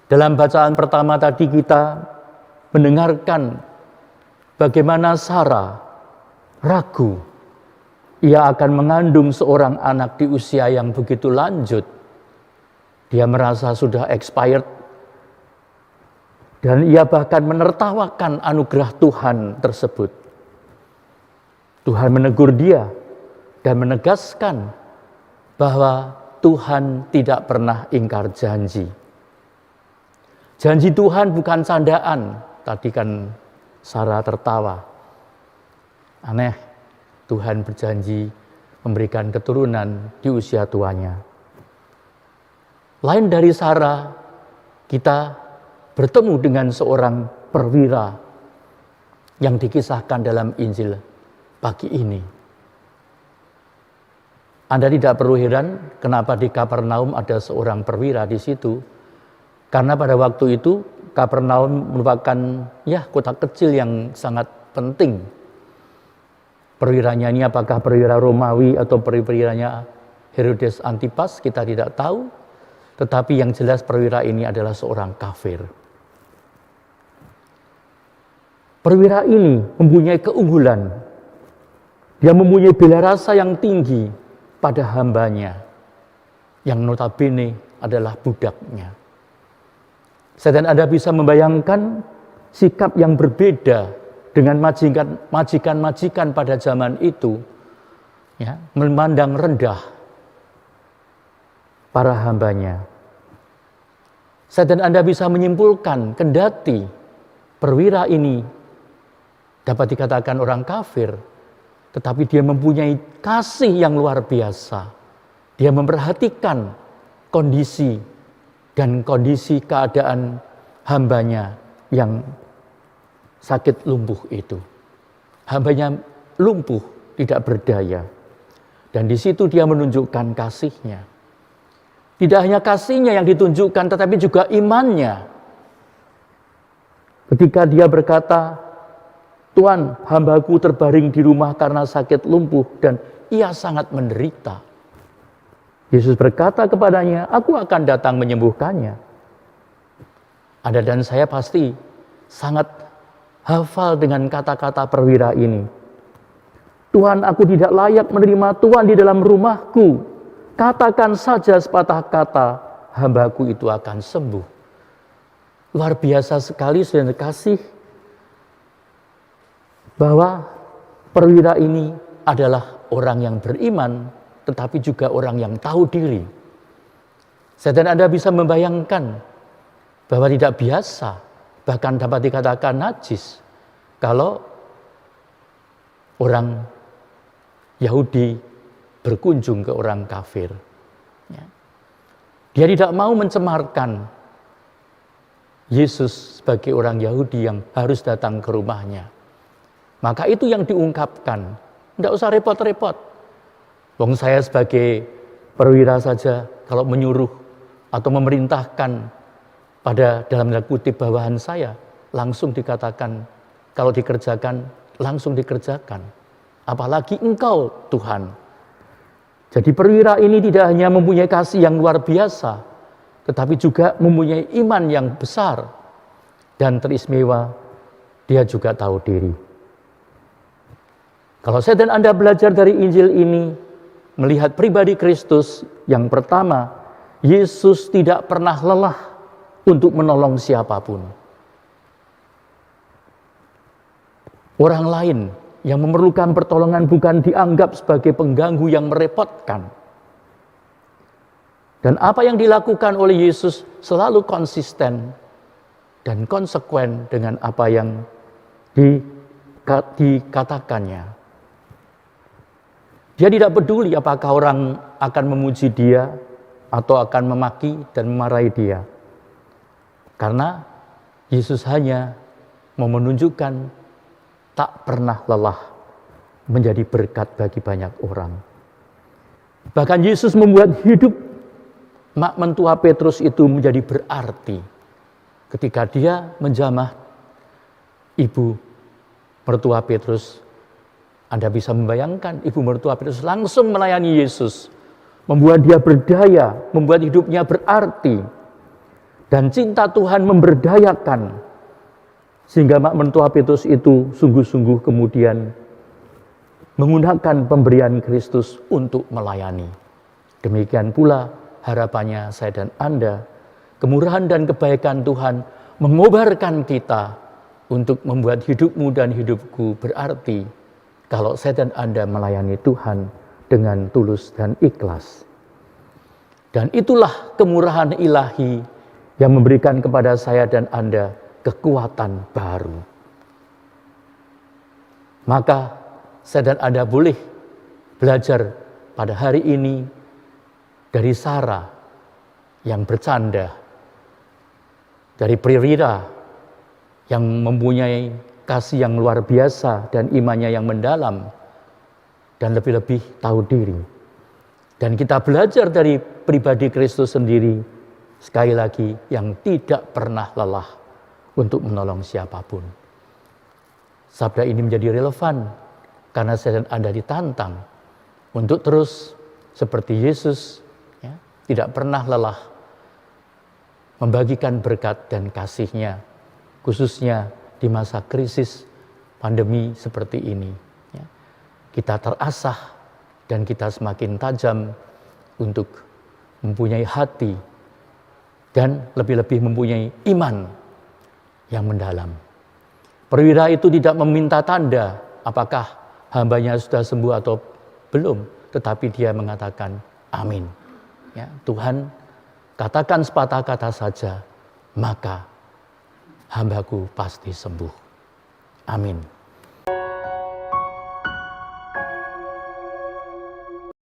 Dalam bacaan pertama tadi kita mendengarkan bagaimana Sarah ragu. Ia akan mengandung seorang anak di usia yang begitu lanjut. Dia merasa sudah expired. Dan ia bahkan menertawakan anugerah Tuhan tersebut. Tuhan menegur dia dan menegaskan bahwa Tuhan tidak pernah ingkar janji. Janji Tuhan bukan candaan. Tadi kan Sarah tertawa. Aneh, Tuhan berjanji memberikan keturunan di usia tuanya. Lain dari Sarah, kita bertemu dengan seorang perwira yang dikisahkan dalam Injil pagi ini. Anda tidak perlu heran kenapa di Kapernaum ada seorang perwira di situ. Karena pada waktu itu Kapernaum merupakan kota kecil yang sangat penting. Perwiranya ini apakah perwira Romawi atau perwiranya Herodes Antipas, kita tidak tahu. Tetapi yang jelas perwira ini adalah seorang kafir. Perwira ini mempunyai keunggulan. Dia mempunyai bela rasa yang tinggi pada hambanya, yang notabene adalah budaknya. Dan Anda bisa membayangkan sikap yang berbeda dengan majikan-majikan pada zaman itu, memandang rendah para hambanya. Dan Anda bisa menyimpulkan, kendati perwira ini dapat dikatakan orang kafir, tetapi dia mempunyai kasih yang luar biasa. Dia memperhatikan kondisi keadaan hambanya yang sakit lumpuh itu. Hambanya lumpuh, tidak berdaya. Dan di situ dia menunjukkan kasihnya. Tidak hanya kasihnya yang ditunjukkan, tetapi juga imannya. Ketika dia berkata, Tuhan, hambaku terbaring di rumah karena sakit lumpuh dan ia sangat menderita. Yesus berkata kepadanya, aku akan datang menyembuhkannya. Anda dan saya pasti sangat hafal dengan kata-kata perwira ini. Tuhan, aku tidak layak menerima Tuhan di dalam rumahku. Katakan saja sepatah kata, hambaku itu akan sembuh. Luar biasa sekali, saudara kasih, bahwa perwira ini adalah orang yang beriman, tetapi juga orang yang tahu diri. Dan Anda bisa membayangkan bahwa tidak biasa, bahkan dapat dikatakan najis, kalau orang Yahudi berkunjung ke orang kafir. Dia tidak mau mencemarkan Yesus sebagai orang Yahudi yang harus datang ke rumahnya. Maka itu yang diungkapkan. Tidak usah repot-repot. Wong saya sebagai perwira saja kalau menyuruh atau memerintahkan pada dalam tanda kutip bawahan saya, langsung dikatakan kalau dikerjakan, langsung dikerjakan. Apalagi engkau Tuhan. Jadi perwira ini tidak hanya mempunyai kasih yang luar biasa, tetapi juga mempunyai iman yang besar. Dan teristimewa, dia juga tahu diri. Kalau saya dan Anda belajar dari Injil ini, melihat pribadi Kristus, yang pertama, Yesus tidak pernah lelah untuk menolong siapapun. Orang lain yang memerlukan pertolongan bukan dianggap sebagai pengganggu yang merepotkan. Dan apa yang dilakukan oleh Yesus selalu konsisten dan konsekuen dengan apa yang dikatakannya. Dia tidak peduli apakah orang akan memuji dia atau akan memaki dan memarahi dia. Karena Yesus hanya mau menunjukkan tak pernah lelah menjadi berkat bagi banyak orang. Bahkan Yesus membuat hidup mak mentua Petrus itu menjadi berarti ketika dia menjamah ibu mertua Petrus. Anda bisa membayangkan ibu mertua Petrus langsung melayani Yesus, membuat dia berdaya, membuat hidupnya berarti. Dan cinta Tuhan memberdayakan, sehingga Mak Mentua Petrus itu sungguh-sungguh kemudian menggunakan pemberian Kristus untuk melayani. Demikian pula harapannya saya dan Anda, kemurahan dan kebaikan Tuhan mengobarkan kita untuk membuat hidupmu dan hidupku berarti kalau saya dan Anda melayani Tuhan dengan tulus dan ikhlas. Dan itulah kemurahan ilahi yang memberikan kepada saya dan Anda kekuatan baru. Maka saya dan Anda boleh belajar pada hari ini dari Sarah yang bercanda, dari Pririda yang mempunyai kasih yang luar biasa dan imannya yang mendalam, dan lebih-lebih tahu diri. Dan kita belajar dari pribadi Kristus sendiri, sekali lagi yang tidak pernah lelah untuk menolong siapapun. Sabda ini menjadi relevan karena saya dan Anda ditantang untuk terus seperti Yesus, ya, tidak pernah lelah membagikan berkat dan kasih-Nya, khususnya di masa krisis pandemi seperti ini. Ya. Kita terasah dan kita semakin tajam untuk mempunyai hati dan lebih-lebih mempunyai iman yang mendalam. Perwira itu tidak meminta tanda apakah hambanya sudah sembuh atau belum, tetapi dia mengatakan amin. Ya, Tuhan, katakan sepatah kata saja, maka hambaku pasti sembuh. Amin.